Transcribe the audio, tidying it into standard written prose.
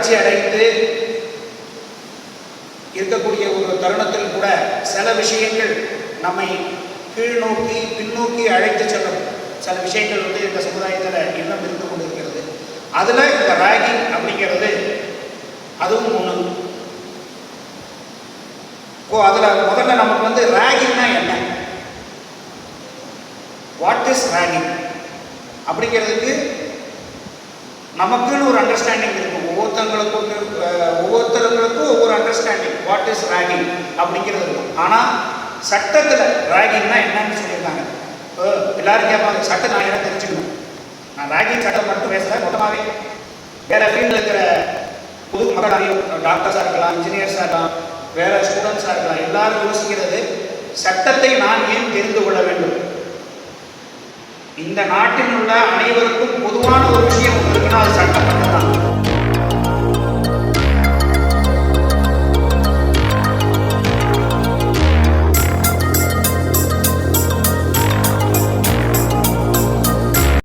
வளர்ச்சி அடைந்து இருக்கக்கூடிய ஒரு தருணத்தில் கூட சில விஷயங்கள் நம்மை கீழ் நோக்கி பின்னோக்கி அழைத்து செல்லும் சில விஷயங்கள் இந்த சமுதாயத்தில் இன்னும் இருந்து கொண்டிருக்கிறது. அதில் இந்த ராகிங் அப்படிங்கிறது அதுவும் ஒன்று. அதில் முதல்ல நமக்கு ராகிங்னா என்ன, வாட் இஸ் ராகிங் அப்படிங்கிறதுக்கு நமக்குன்னு ஒரு அண்டர்ஸ்டாண்டிங் இருக்கும். ஒவ்வொருத்தருக்கும் ஒவ்வொரு அண்டர்ஸ்டாண்டிங் வாட் இஸ் ராகிங் அப்படிங்கிறது இருக்கும். ஆனால் சட்டத்தில் ராகிங்னா என்னன்னு சொல்லியிருக்காங்க. எல்லாரும் கேட்பாங்க, சட்டம் நான் என்ன தெரிஞ்சுக்கணும். நான் ராகிங் சட்டம் மட்டும் பேசல, மொத்தமாகவே வேறு ஃபீல்டில் இருக்கிற புது மக்களாலையும் டாக்டர்ஸாக இருக்கலாம், இன்ஜினியர்ஸாக இருக்கலாம், வேறு ஸ்டூடெண்ட்ஸாக இருக்கலாம், எல்லாரும் யோசிக்கிறது சட்டத்தை நான் ஏன் தெரிந்து கொள்ள வேண்டும். இந்த நாட்டில் உள்ள அனைவருக்கும் பொதுவான ஒரு விஷயம் இருக்குன்னா அது சட்டம் மட்டும்தான்.